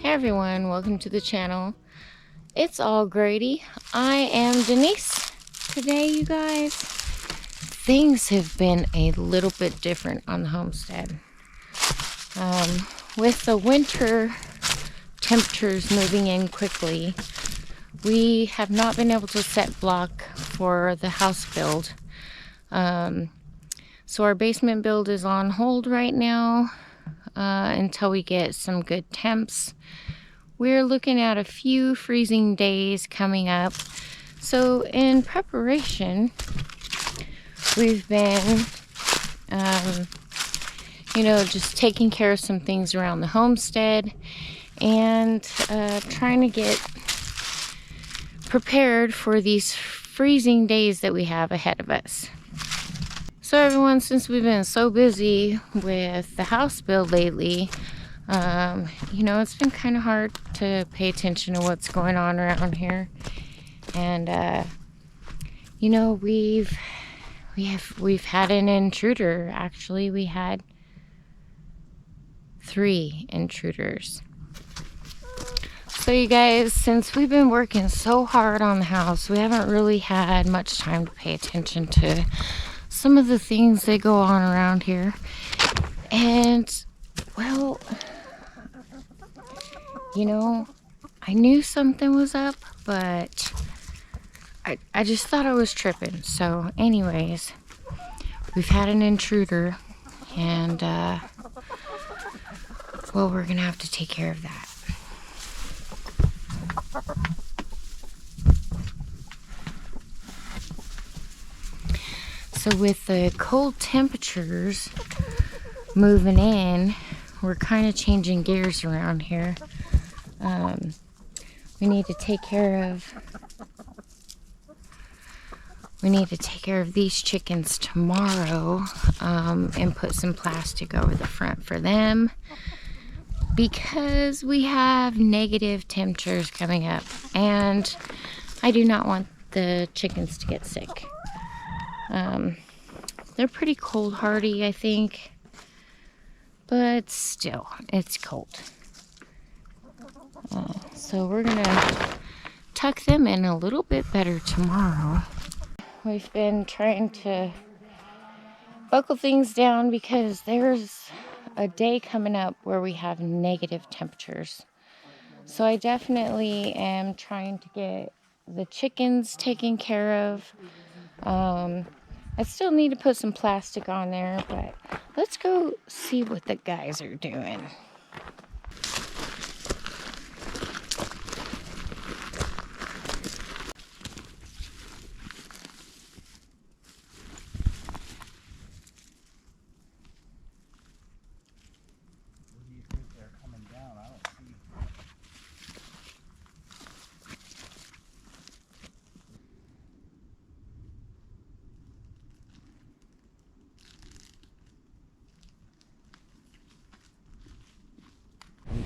Hey everyone, welcome to the channel. It's all Grady. I am Denise. Today, you guys, things have been a little bit different on the homestead. With the winter temperatures moving in quickly, we have not been able to set block for the house build. So our basement build is on hold right now until we get some good temps. We're looking at a few freezing days coming up. So in preparation, we've been, just taking care of some things around the homestead and trying to get prepared for these freezing days that we have ahead of us. So everyone, since we've been so busy with the house build lately, it's been kind of hard to pay attention to what's going on around here. And, we've had an intruder. Actually, we had 3 intruders. So you guys, since we've been working so hard on the house, we haven't really had much time to pay attention to some of the things that go on around here. And, well, I knew something was up, but I just thought I was tripping. So anyways, we've had an intruder, and we're gonna have to take care of that. So with the cold temperatures moving in, we're kind of changing gears around here. We need to take care of these chickens tomorrow, and put some plastic over the front for them, because we have negative temperatures coming up, and I do not want the chickens to get sick. They're pretty cold hardy, I think, but still, it's cold. So we're gonna tuck them in a little bit better tomorrow. We've been trying to buckle things down because there's a day coming up where we have negative temperatures. So I definitely am trying to get the chickens taken care of. I still need to put some plastic on there, but let's go see what the guys are doing.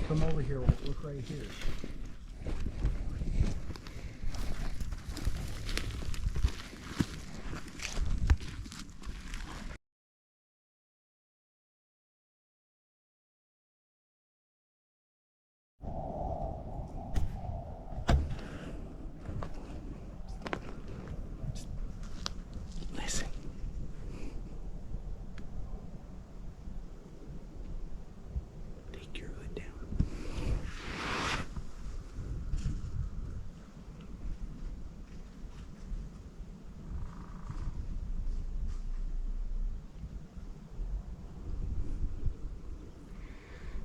Come over here, look right here. Listen. Take your hood down.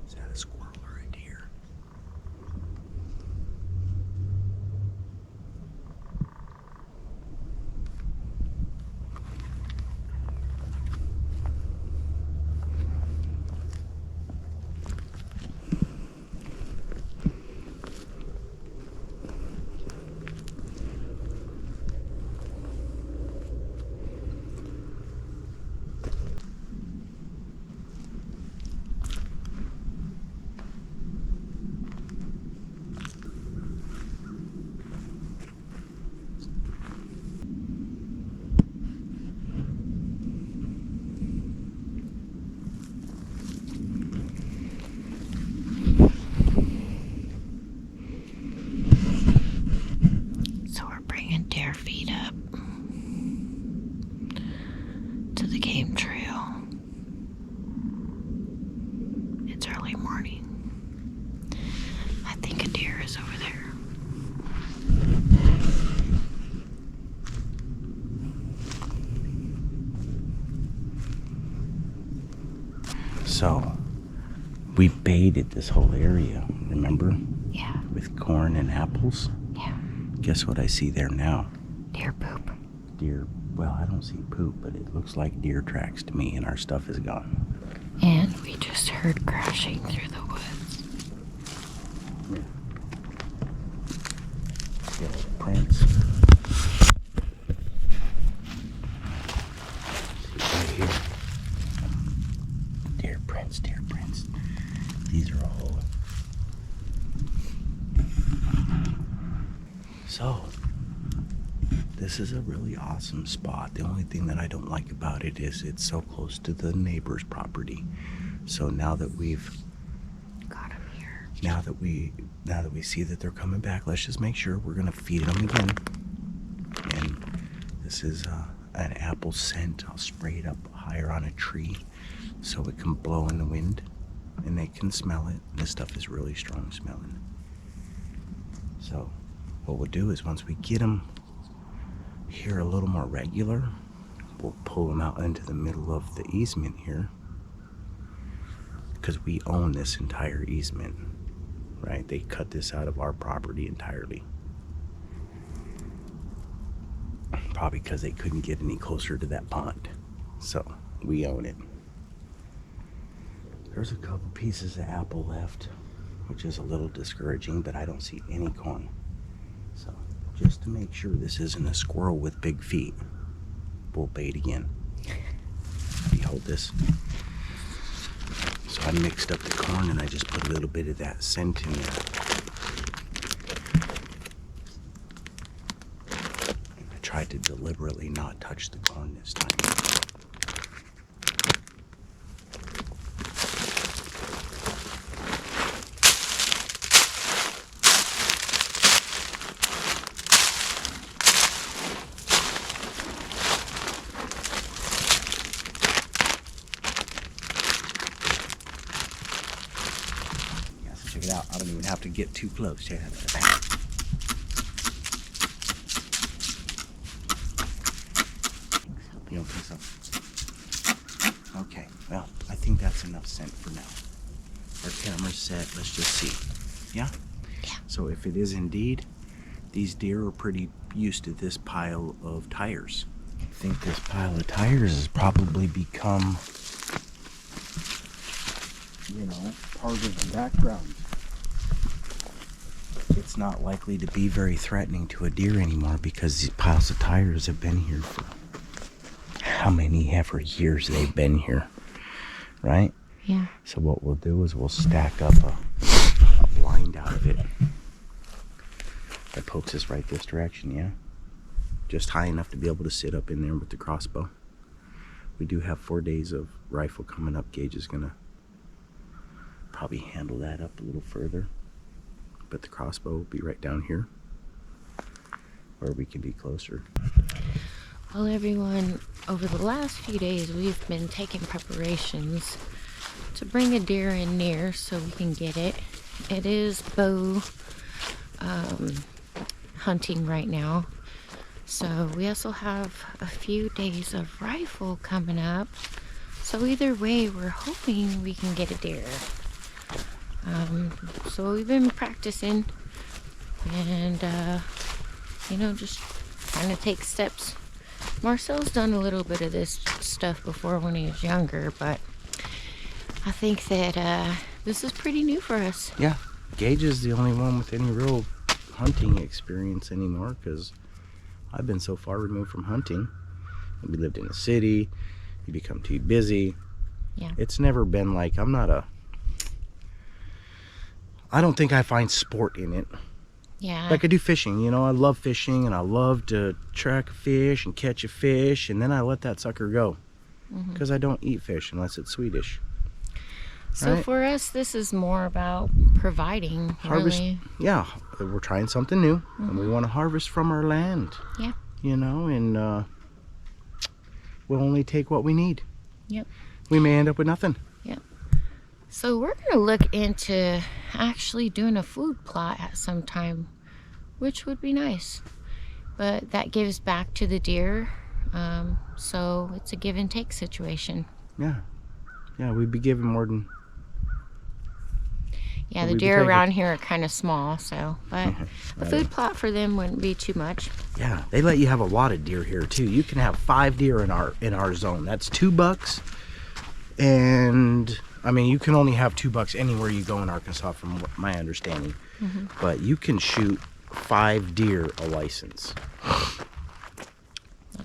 Is that a squirrel or a deer? So, we baited this whole area, remember? Yeah. With corn and apples. Yeah. Guess what I see there now? Deer poop. Deer, well, I don't see poop, but it looks like deer tracks to me, and our stuff is gone. And we just heard crashing through the woods. Yeah. There's prints. See right here. Deer prints, deer prints. These are all. So, this is a really awesome spot. The only thing that I don't like about it is it's so close to the neighbor's property. So now that we've got him here, now that we see that they're coming back, let's just make sure we're gonna feed them again. And this is an apple scent. I'll spray it up higher on a tree so it can blow in the wind and they can smell it. This stuff is really strong smelling. So what we'll do is once we get them here a little more regular, we'll pull them out into the middle of the easement here, because we own this entire easement, right? They cut this out of our property entirely, probably because they couldn't get any closer to that pond, so we own it. There's a couple pieces of apple left, which is a little discouraging, but I don't see any corn. So just to make sure this isn't a squirrel with big feet, we'll bait again. Behold this. So I mixed up the corn and I just put a little bit of that scent in there. And I tried to deliberately not touch the corn this time. Check it out. I don't even have to get too close. Check it out. You don't think so? Okay. Well, I think that's enough scent for now. Our camera's set. Let's just see. Yeah? Yeah. So if it is indeed, these deer are pretty used to this pile of tires. I think this pile of tires has probably become, you know, part of the background. It's not likely to be very threatening to a deer anymore because these piles of tires have been here for how many ever years they've been here, right? Yeah. So what we'll do is we'll stack up a blind out of it that pokes us right this direction, yeah? Just high enough to be able to sit up in there with the crossbow. We do have 4 days of rifle coming up. Gage is gonna probably handle that up a little further, but the crossbow will be right down here where we can be closer. Well, everyone, over the last few days we've been taking preparations to bring a deer in near so we can get it. It is bow hunting right now, so we also have a few days of rifle coming up, so either way we're hoping we can get a deer. So we've been practicing and you know, just trying to take steps. Marcel's done a little bit of this stuff before when he was younger, but I think that this is pretty new for us. Yeah, Gage is the only one with any real hunting experience anymore, because I've been so far removed from hunting. We lived in a city, you become too busy. Yeah. It's never been like, I don't think I find sport in it. Yeah. Like I do fishing, you know, I love fishing and I love to track a fish and catch a fish, and then I let that sucker go because I don't eat fish unless it's Swedish. So right? for us, this is more about providing, Harvest, really. yeah, we're trying something new and we want to harvest from our land. Yeah. You know, and we'll only take what we need. Yep. We may end up with nothing. Yep. So we're going to look into actually doing a food plot at some time, which would be nice. But that gives back to the deer, so it's a give and take situation. Yeah. Yeah, we'd be giving more than... Yeah, the deer around here are kind of small, so, but the food plot for them wouldn't be too much. Yeah, they let you have a lot of deer here too. You can have 5 deer in our zone. That's $2, and I mean you can only have $2 anywhere you go in Arkansas, from what my understanding. But you can shoot 5 deer a license.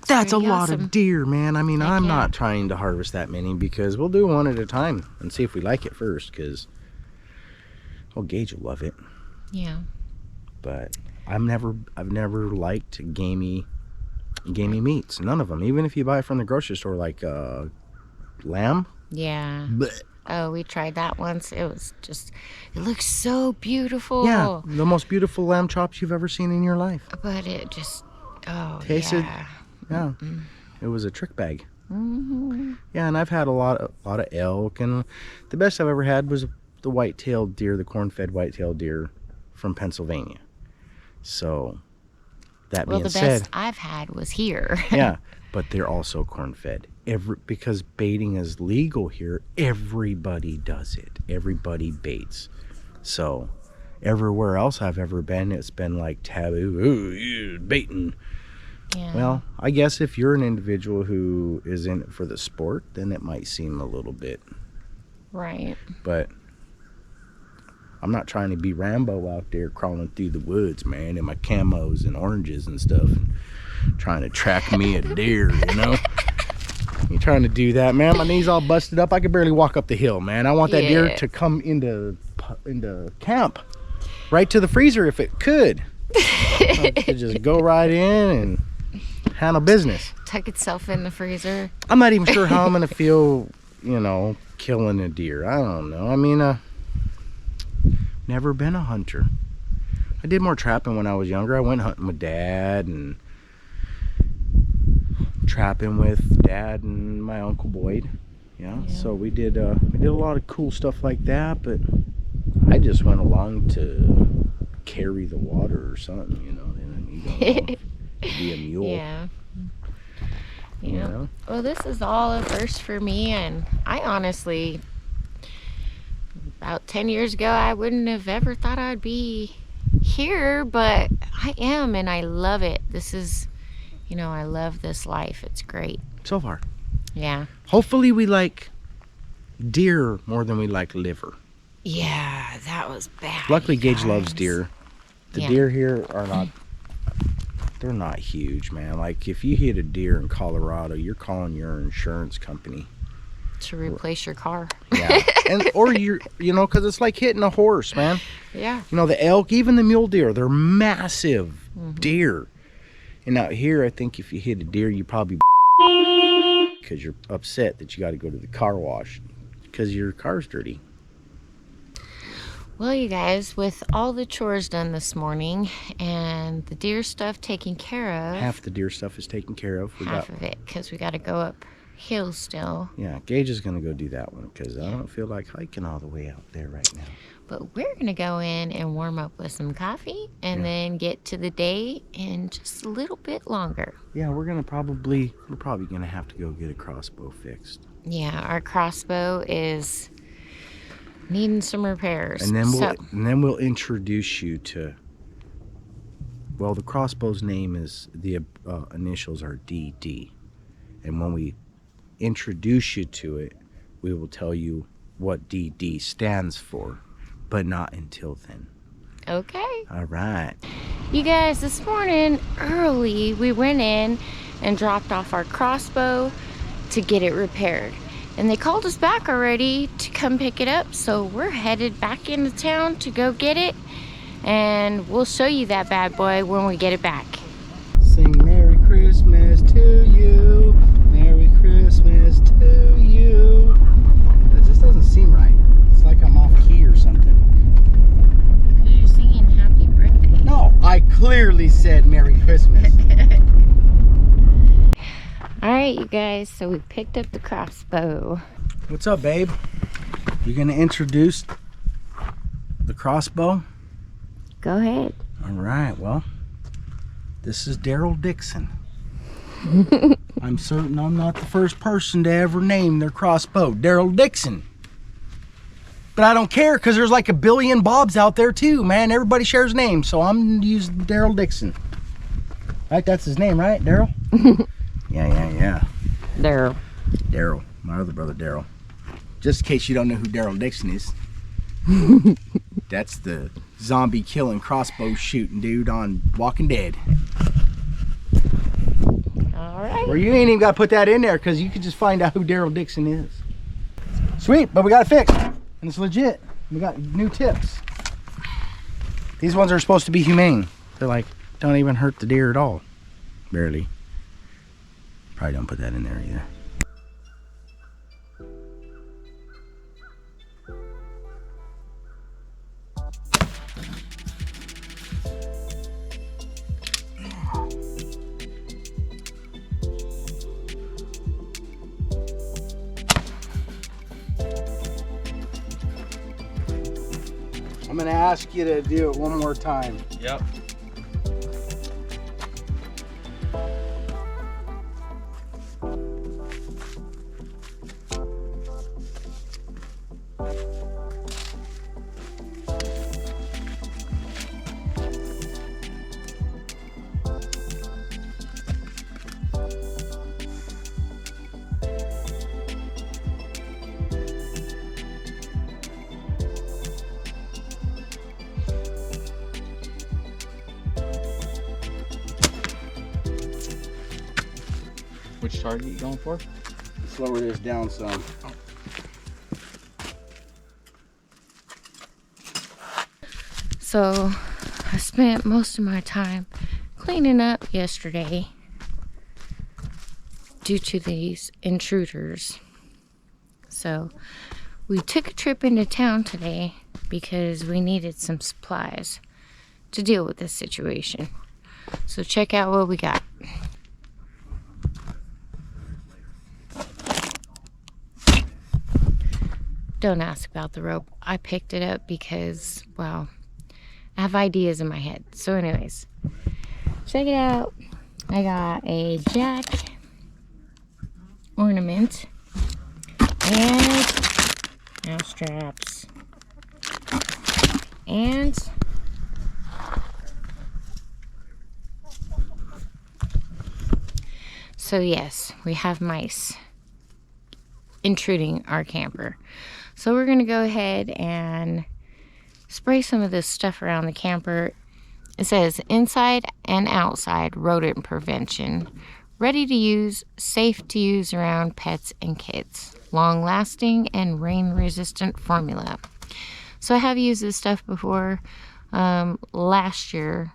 That's a lot of deer, man. I mean, I'm not trying to harvest that many because we'll do one at a time and see if we like it first. Because, well, Gage will love it. Yeah. But I've never liked gamey meats. None of them. Even if you buy it from the grocery store, like lamb. Yeah. Blech. Oh, we tried that once. It was just, it looks so beautiful. Yeah, the most beautiful lamb chops you've ever seen in your life. But it just, oh, tasted, yeah. It was a trick bag. Yeah, and I've had a lot of elk, and the best I've ever had was the white-tailed deer, the corn-fed white-tailed deer from Pennsylvania. So, that being said, the best I've had was here. Yeah, but they're also corn-fed. Because baiting is legal here, everybody does it. Everybody baits. So, everywhere else I've ever been, it's been like taboo. Ooh, you're baiting. Yeah. Well, I guess if you're an individual who is in it for the sport, then it might seem a little bit. Right. But I'm not trying to be Rambo out there crawling through the woods, man, in my camos and oranges and stuff, and trying to track me a deer, you know? You trying to do that, man? My knees all busted up. I could barely walk up the hill, man. I want that deer to come into camp, right to the freezer if it could. To just go right in and handle business. Tuck itself in the freezer. I'm not even sure how I'm gonna feel, you know, killing a deer. I don't know. I mean, never been a hunter. I did more trapping when I was younger. I went hunting with Dad and trapping with Dad and my Uncle Boyd. Yeah. So we did a lot of cool stuff like that, but I just went along to carry the water or something, you know. And be a mule. Yeah. You know? Well, this is all a first for me, and I honestly, about 10 years ago, I wouldn't have ever thought I'd be here, but I am, and I love it. This is, you know, I love this life. It's great. So far. Yeah. Hopefully we like deer more than we like liver. Yeah, that was bad. Luckily, Gage loves deer. The deer here are not, they're not huge, man. Like, if you hit a deer in Colorado, you're calling your insurance company to replace your car. Yeah. Or you know, because it's like hitting a horse, man. Yeah. You know, the elk, even the mule deer, they're massive deer. And out here, I think if you hit a deer, you probably because you're upset that you got to go to the car wash because your car's dirty. Well, you guys, with all the chores done this morning and the deer stuff taken care of. Half the deer stuff is taken care of. Half of it, because we got to go up hill still. Yeah, Gage is going to go do that one because I don't feel like hiking all the way out there right now. But we're going to go in and warm up with some coffee and then get to the day in just a little bit longer. Yeah, we're probably going to have to go get a crossbow fixed. Yeah, our crossbow is needing some repairs. And then we'll introduce you to, well, the crossbow's name is, the initials are DD. And when we introduce you to it, we will tell you what DD stands for, but not until then. Okay. All right. You guys, this morning early, we went in and dropped off our crossbow to get it repaired. And they called us back already to come pick it up, so we're headed back into town to go get it, and we'll show you that bad boy when we get it back. Sing Merry Christmas to you, Merry Christmas to you. That just doesn't seem right. It's like I'm off key or something. Because you're singing Happy Birthday. No, I clearly said Merry Christmas. Alright, you guys, so we picked up the crossbow. What's up, babe? You gonna introduce the crossbow? Go ahead. All right, well, this is Daryl Dixon. I'm certain I'm not the first person to ever name their crossbow Daryl Dixon. But I don't care, because there's like a billion Bobs out there too, man. Everybody shares names, so I'm going to use Daryl Dixon. Right, that's his name, right? Daryl? Yeah. Daryl. My other brother, Daryl. Just in case you don't know who Daryl Dixon is. That's the zombie killing crossbow shooting dude on Walking Dead. Alright. Well, you ain't even got to put that in there, because you could just find out who Daryl Dixon is. Sweet, but we got it fixed. And it's legit. We got new tips. These ones are supposed to be humane. They're like, don't even hurt the deer at all. Barely. Probably don't put that in there either. I'm gonna ask you to do it one more time. Yep. Which target you going for? Let's lower this down some. So I spent most of my time cleaning up yesterday due to these intruders. So we took a trip into town today because we needed some supplies to deal with this situation. So check out what we got. Don't ask about the rope. I picked it up because, well, I have ideas in my head. So anyways, check it out. I got a jack ornament and mouse traps and so yes, we have mice intruding our camper. So we're gonna go ahead and spray some of this stuff around the camper. It says inside and outside rodent prevention, ready to use, safe to use around pets and kids, long lasting and rain resistant formula. So I have used this stuff before last year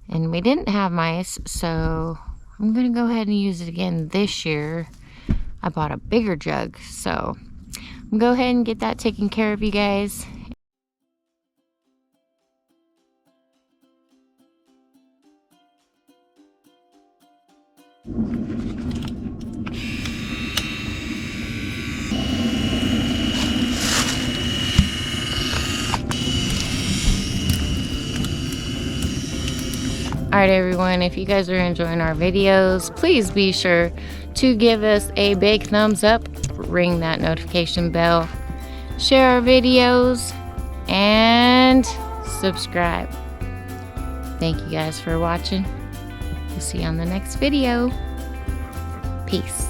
and we didn't have mice, so I'm gonna go ahead and use it again this year. I bought a bigger jug, so I'm gonna go ahead and get that taken care of, you guys. Alright everyone, if you guys are enjoying our videos, please be sure to give us a big thumbs up, ring that notification bell, share our videos, and subscribe. Thank you guys for watching. We'll see you on the next video. Peace.